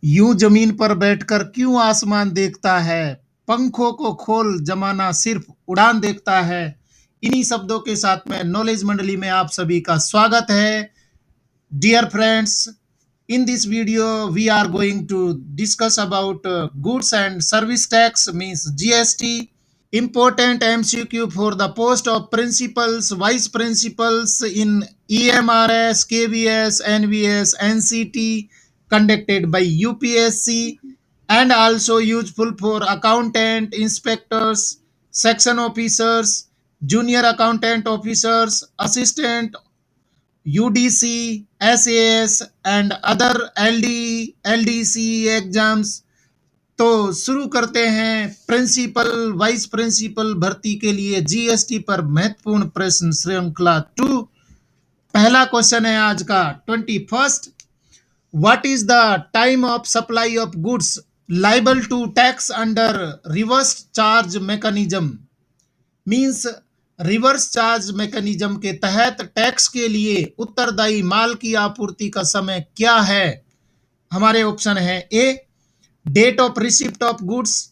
यूं जमीन पर बैठकर क्यों आसमान देखता है, पंखों को खोल जमाना सिर्फ उड़ान देखता है। इन्हीं शब्दों के साथ में नॉलेज मंडली में आप सभी का स्वागत है। Dear friends, in this video we are going to discuss about goods and service tax means GST. Important MCQ for the post of principals, vice principals in EMRS, KVS, NVS, NCT conducted by UPSC, and also useful for accountant, inspectors, section officers, junior accountant officers, assistant, UDC, SAS and other LD, LDC exams. तो शुरू करते हैं principal vice principal भर्ती के लिए GST पर महत्वपूर्ण प्रश्न श्रृंखला 2। पहला क्वेश्चन है आज का 21st। What is the time of supply of goods liable to tax under reverse charge mechanism means reverse charge mechanism के तहत टैक्स के लिए उत्तरदायी माल की आपूर्ति का समय क्या है। हमारे ऑप्शन है A date of receipt of goods,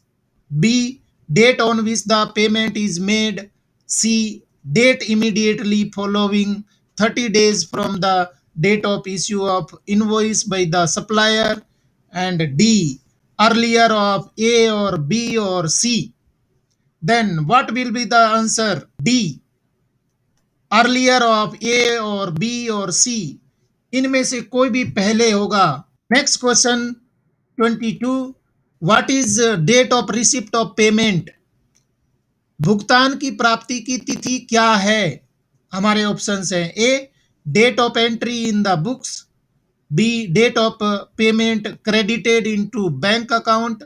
B date on which the payment is made, C date immediately following 30 days from the date of issue of invoice by the supplier, and D earlier of A और B और C. Then what will be the answer? D earlier of A और B और सी, इनमें से कोई भी पहले होगा। Next question 22। What is date of receipt of payment? भुगतान की प्राप्ति की तिथि क्या है? हमारे ऑप्शंस हैं A date of entry in the books, B date of payment credited into bank account,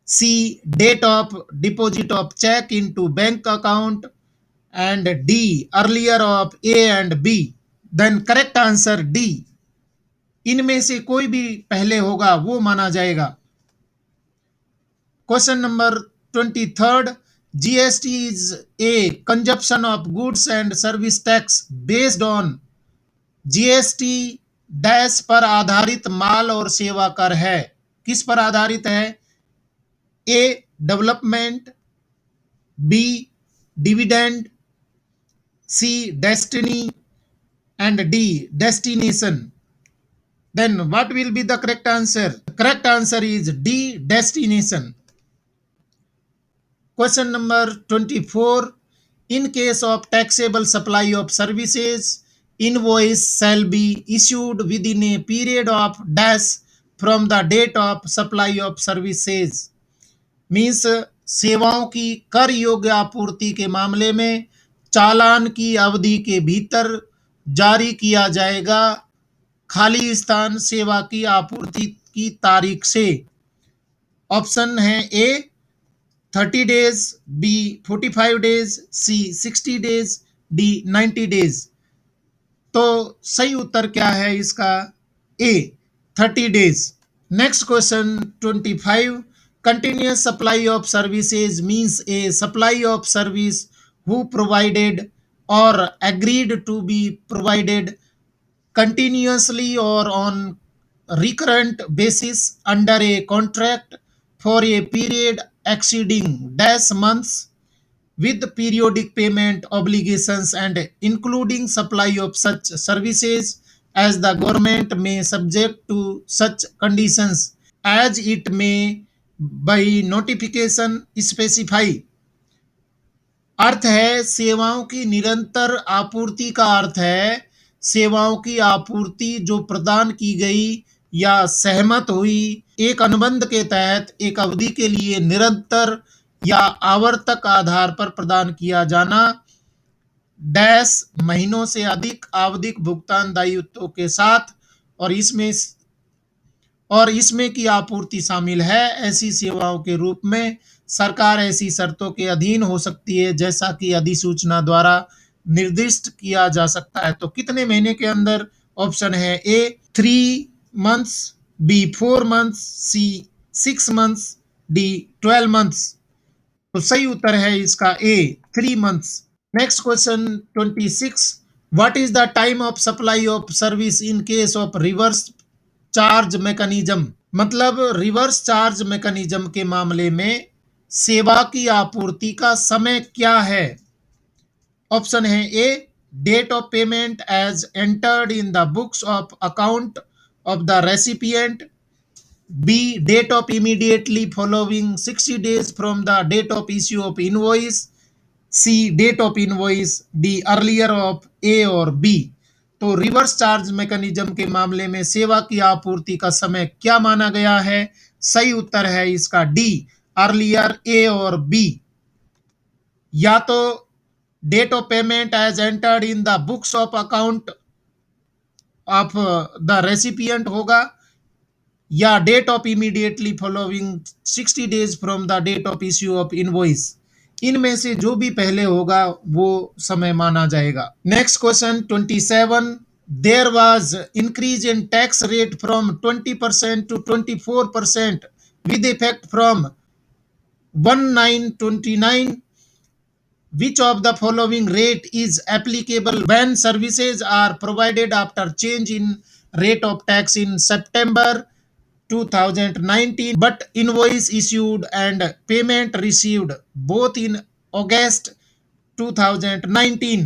C date of deposit of cheque into bank account, and D earlier of A and B. Then correct answer D. इनमें से कोई भी पहले होगा वो माना जाएगा। Question number 23rd। GST is a consumption of goods and service tax based on GST dash पर आधारित माल और सेवा कर है। किस पर आधारित है? A development, B dividend, C destiny, and D destination. Then what will be the correct answer? Correct answer is D destination. Question number 24. In case of taxable supply of services, invoice shall be issued within a period of dash from the date of supply of services. Means सेवाओं की कर योग्य आपूर्ति के मामले में चालान की अवधि के भीतर जारी किया जाएगा, खाली स्थान सेवा की आपूर्ति की तारीख से। ऑप्शन है ए 30 days, बी 45 days, सी 60 days, डी 90 days। तो सही उत्तर क्या है इसका? ए 30 days। Next question 25। Continuous supply of services means a supply of service who provided or agreed to be provided continuously or on recurrent basis under a contract for a period exceeding dash months with periodic payment obligations and including supply of such services as the government may subject to such conditions as it may by notification specify। अर्थ है सेवाओं की निरंतर आपूर्ति का अर्थ है सेवाओं की आपूर्ति जो प्रदान की गई या सहमत हुई एक अनुबंध के तहत एक अवधि के लिए निरंतर या आवर्तक आधार पर प्रदान किया जाना डैश महीनों से अधिक आवधिक भुगतान दायित्वों के साथ और इसमें की आपूर्ति शामिल है। ऐसी सेवाओं के रूप में सरकार ऐसी शर्तों के अधीन हो सकती है जैसा कि अधिसूचना द्वारा निर्दिष्ट किया जा सकता है। तो कितने महीने के अंदर? ऑप्शन है ए 3 months, बी 4 months, सी 6 months, डी 12 months। तो सही उत्तर है इसका ए 3 months। Next question 26। What is the time of supply of service in case of reverse charge mechanism? मतलब रिवर्स चार्ज मैकेनिज्म के मामले में सेवा की आपूर्ति का समय क्या है? ऑप्शन है A, date of payment as entered in the books of account of the recipient, B, date of immediately following 60 days from the date of issue of invoice, C, date of invoice, D, earlier of A और B. तो reverse charge mechanism के मामले में सेवा की आपूर्ति का समय क्या माना गया है? सही उत्तर है इसका डी, अर्लियर, ए और बी। या तो date of payment as entered in the books of account of the recipient होगा, या date of immediately following 60 days from the date of issue of invoice. इनमें से जो भी पहले होगा वो समय माना जाएगा। Next question 27, there was increase in tax rate from 20% to 24% with effect from 1929. Which of the following rate is applicable when services are provided after change in rate of tax in September 2019 but invoice issued and payment received both in August 2019?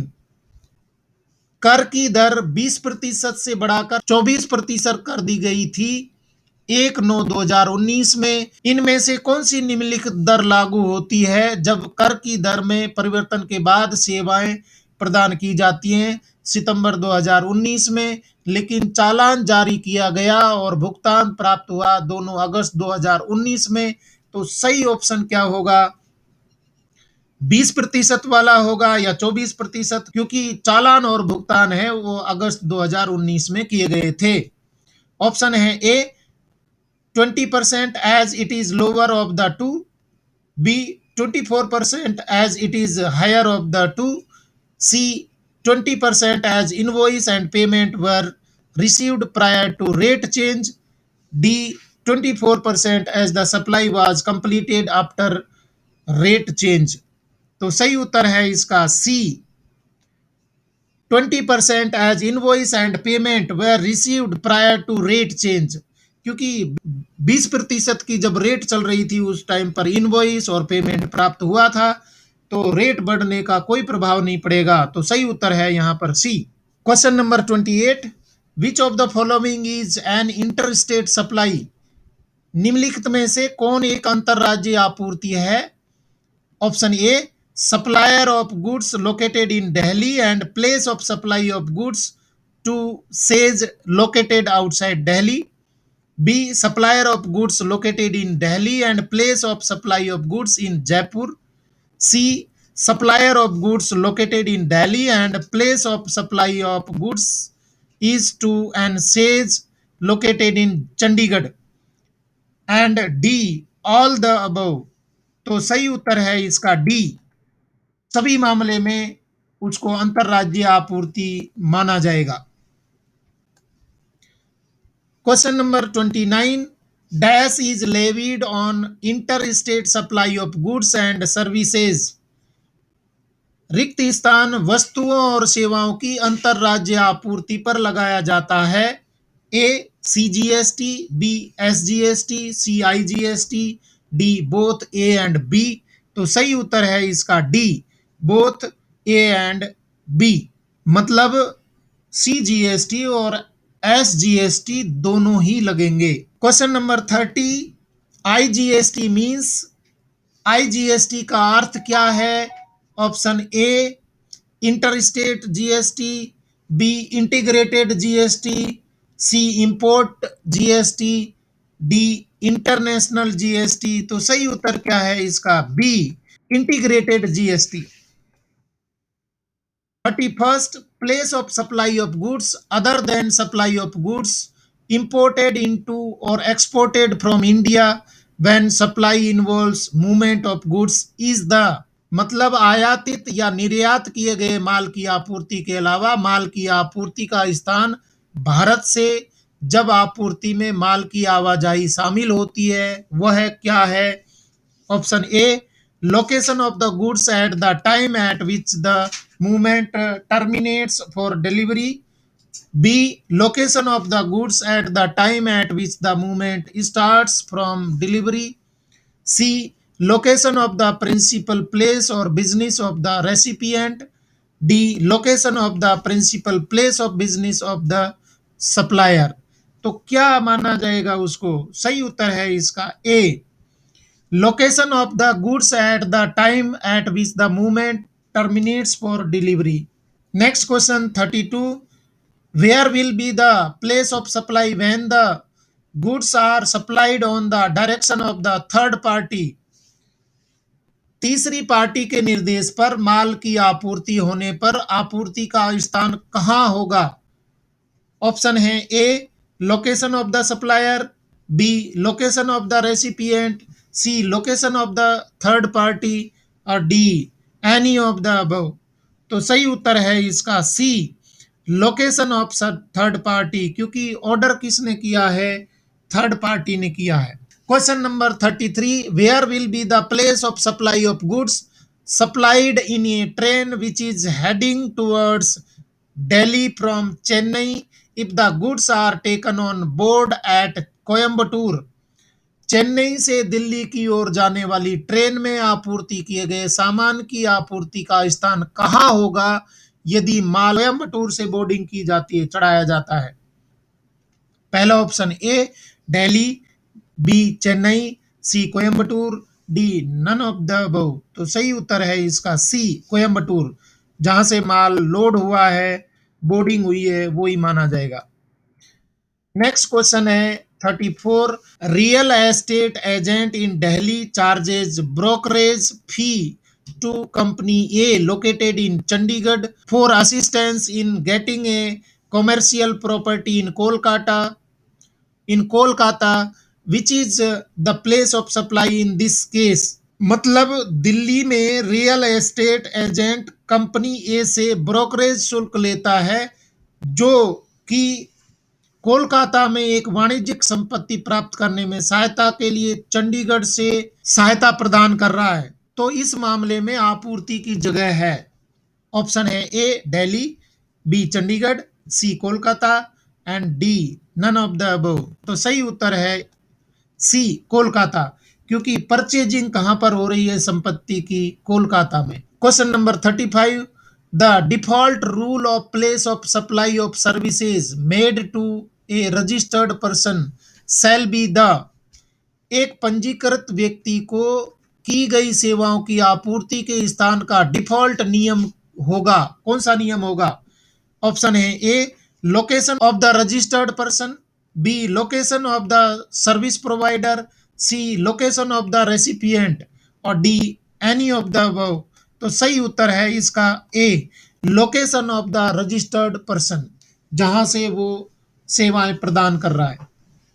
कर की दर 20% से बढ़ाकर 24% कर दी गई थी 1/9/2019 में। इनमें से कौन सी निम्नलिखित दर लागू होती है जब कर की दर में परिवर्तन के बाद सेवाएं प्रदान की जाती हैं? सितंबर 2019 में, लेकिन चालान जारी किया गया और भुगतान प्राप्त हुआ दोनों अगस्त 2019 में। तो सही ऑप्शन क्या होगा? 20% वाला होगा या 24%, क्योंकि चालान और भुगतान है वो अगस्त 2019 में किए गए थे। ऑप्शन है ए, 20% as it is lower of the two, B, 24% as it is higher of the two, C, 20% as invoice and payment were received prior to rate change, D, 24% as the supply was completed after rate change। तो सही उत्तर है इसका C, 20% as invoice and payment were received prior to rate change, क्योंकि 20% की जब rate चल रही थी उस टाइम पर इनवॉइस और पेमेंट प्राप्त हुआ था, तो रेट बढ़ने का कोई प्रभाव नहीं पड़ेगा। तो सही उत्तर है यहाँ पर C. Question number 28, which of the following is an inter state supply? निम्नलिखित में से कौन एक अंतरराज्यीय आपूर्ति है? Option A, supplier of goods located in Delhi and place of supply of goods to SAGE located outside Delhi, B, supplier of goods located in Delhi and place of supply of goods in Jaipur, C, supplier of goods located in Delhi and place of supply of goods is to an SAGE located in Chandigarh, and D, all the above। तो सही उत्तर है इसका D, सभी मामले में उसको अंतरराज्यीय आपूर्ति माना जाएगा। Question number 29, dash is levied on inter state supply of goods and services? रिक्त स्थान वस्तुओं और सेवाओं की अंतरराज्यीय आपूर्ति पर लगाया जाता है। A, CGST, B, SGST, C, IGST, D, both A and B. तो सही उत्तर है इसका D, both A and B. मतलब CGST और SGST दोनों ही लगेंगे। Question number 30, IGST means? IGST का अर्थ क्या है? Option A, inter state GST, B, integrated GST, C, import GST, D, international GST। तो सही उत्तर क्या है इसका? B, integrated GST। 31st, place of supply of goods other than supply of goods imported into or exported from India when supply involves movement of goods is the। मतलब आयातित या निर्यात किए गए माल की आपूर्ति के अलावा माल की आपूर्ति का स्थान भारत से जब आपूर्ति में माल की आवाजाही शामिल होती है वह क्या है? Option A, location of the goods at the time at which the movement terminates for delivery, B. Location of the goods at the time at which the movement starts from delivery. C. Location of the principal place or business of the recipient. D. Location of the principal place of business of the supplier. तो क्या माना जाएगा उसको? सही उत्तर है इसका A, location of the goods at the time at which the movement terminates for delivery. Next question 32. Where will be the place of supply when the goods are supplied on the direction of the third party? तीसरी party के निर्देश पर माल की आपूर्ति होने पर आपूर्ति का स्थान कहां होगा? ऑप्शन है A, location of the supplier, B, location of the recipient, C, location of the third party और D, any of the above. तो सही उत्तर है इसका C, location of third party, क्योंकि ऑर्डर किसने किया है? थर्ड पार्टी ने किया है. Question number 33. Where will be the place of supply of goods supplied in a train which is heading towards Delhi from Chennai if the goods are taken on board at Coimbatore. Chennai से दिल्ली की ओर जाने वाली train में आपूर्ति किए गए सामान की आपूर्ति का स्थान कहाँ होगा यदि माल कोयम्बटूर से बोर्डिंग की जाती है, चढ़ाया जाता है? पहला option A Delhi, B Chennai, C Coimbatore, D none of the above. तो सही उत्तर है इसका सी, कोयम्बटूर. जहां से माल लोड हुआ है, बोर्डिंग हुई है, वो ही माना जाएगा. नेक्स्ट क्वेश्चन है 34. Real estate agent in Delhi charges brokerage fee to company A located in Chandigarh for assistance in getting a commercial property in Kolkata which is the place of supply in this case. मतलब दिल्ली में real estate agent company A से brokerage शुल्क लेता है जो कि कोलकाता में एक वाणिज्यिक संपत्ति प्राप्त करने में सहायता के लिए चंडीगढ़ से सहायता प्रदान कर रहा है. तो इस मामले में आपूर्ति की जगह है. ऑप्शन है A Delhi, B Chandigarh, C Kolkata and D none of the above. तो सही उत्तर है सी, कोलकाता, क्योंकि परचेजिंग कहां पर हो रही है संपत्ति की? कोलकाता में. Question number 35. The default rule of place of supply of services made to a registered person shall be the. एक पंजीकृत व्यक्ति को की गई सेवाओं की आपूर्ति के स्थान का डिफॉल्ट नियम होगा. कौन सा नियम होगा? ऑप्शन है A, location of the registered person, B, location of the service provider, C, location of the recipient और D, any of the above. तो सही उत्तर है इसका A, location of the registered person, जहां से वो सेवाएं प्रदान कर रहा है.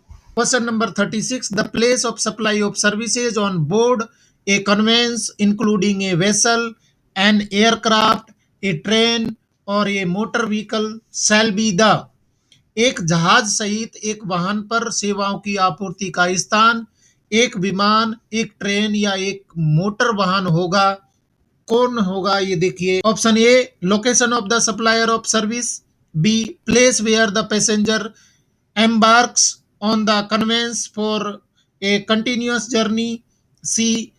Question number 36. The place of supply of services on board a conveyance including a vessel, an aircraft, a train और a motor vehicle shell be the. एक जहाज सहित एक वाहन पर सेवाओं की आपूर्ति का स्थान एक विमान, एक ट्रेन या एक मोटर वाहन होगा. कौन होगा ये देखिए. Option A, location of the supplier of service, B, place where the passenger embarks on the conveyance for a continuous journey, C,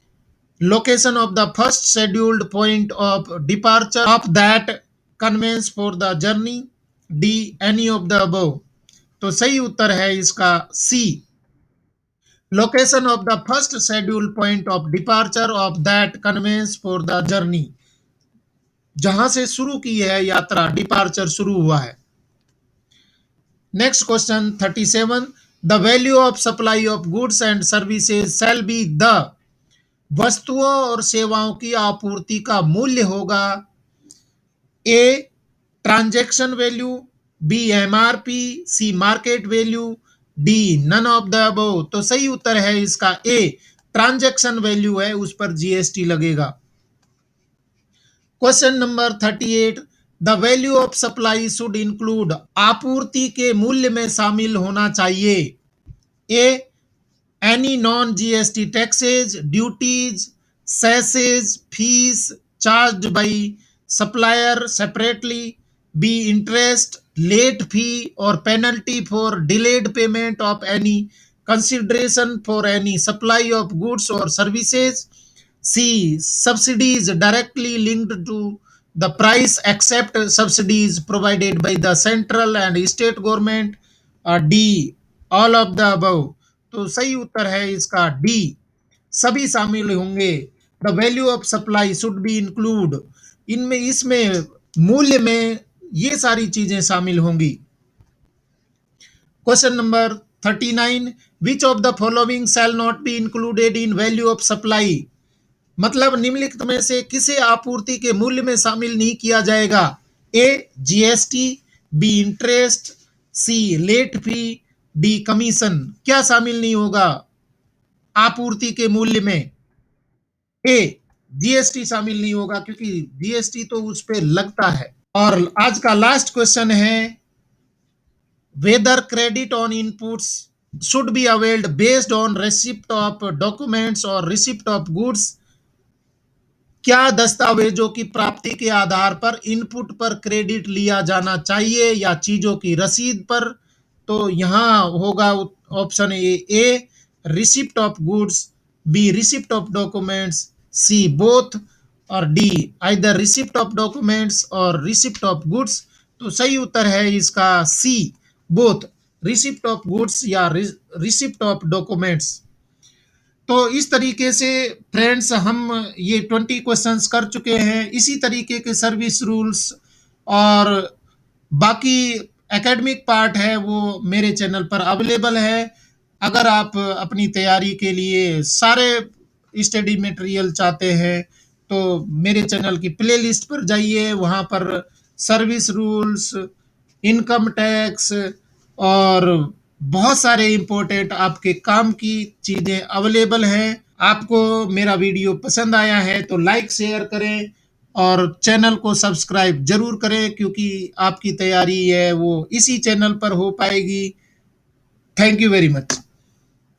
location of the first scheduled point of departure of that conveyance for the journey, D, any of the above. तो सही उत्तर है इसका C, location of the first schedule point of departure of that conveyance for the journey. जहां से शुरू की है यात्रा, डिपार्चर शुरू हुआ है. Next question 37. The value of supply of goods and services shall be the. वस्तुओं और सेवाओं की आपूर्ति का मूल्य होगा A, transaction value, B, MRP, C, market value, D, none of the above. तो सही उत्तर है इसका ए, ट्रांजैक्शन वैल्यू है, उस पर जीएसटी लगेगा. Question number 38. The value of supply should include. आपूर्ति के मूल्य में शामिल होना चाहिए A, any non GST taxes, duties, cesses, fees charged by supplier separately, B interest, late fee और penalty for delayed payment of any consideration for any supply of goods or services. C. Subsidies directly linked to the price except subsidies provided by the central and state government. D. All of the above. तो सही उत्तर है इसका D, सभी शामिल होंगे। The value of supply should be include, इनमें इसमें मूल्य में ये सारी चीजें शामिल होंगी। Question number 39, which of the following shall not be included in value of supply, मतलब निम्नलिखित में से किसे आपूर्ति के मूल्य में शामिल नहीं किया जाएगा। ए जीएसटी, बी इंटरेस्ट, सी लेट फी, डी कमीशन। क्या शामिल नहीं होगा आपूर्ति के मूल्य में? ए जीएसटी शामिल नहीं होगा, क्योंकि जीएसटी तो उस पे लगता है। और आज का लास्ट क्वेश्चन है, whether credit on inputs should be availed based on receipt of documents or receipt of goods। क्या दस्तावेजों की प्राप्ति के आधार पर इनपुट पर क्रेडिट लिया जाना चाहिए या चीजों की रसीद पर? तो यहां होगा option A receipt of goods, B receipt of documents, C both, और D either receipt of documents और रिसिप्ट ऑफ गुड्स। तो सही उत्तर है इसका C, both, receipt of goods या रिसिप्ट ऑफ डॉक्यूमेंट्स। तो इस तरीके से फ्रेंड्स हम ये 20 क्वेश्चंस कर चुके हैं। इसी तरीके के सर्विस रूल्स और बाकी एकेडमिक पार्ट है वो मेरे चैनल पर अवेलेबल है। अगर आप अपनी तैयारी के लिए सारे स्टडी मटेरियल चाहते हैं तो मेरे चैनल की प्लेलिस्ट पर जाइए, वहाँ पर सर्विस रूल्स, इनकम टैक्स और बहुत सारे इंपॉर्टेंट आपके काम की चीजें अवेलेबल हैं। आपको मेरा वीडियो पसंद आया है तो लाइक शेयर करें और चैनल को सब्सक्राइब जरूर करें, क्योंकि आपकी तैयारी है वो इसी चैनल पर हो पाएगी। Thank you very much.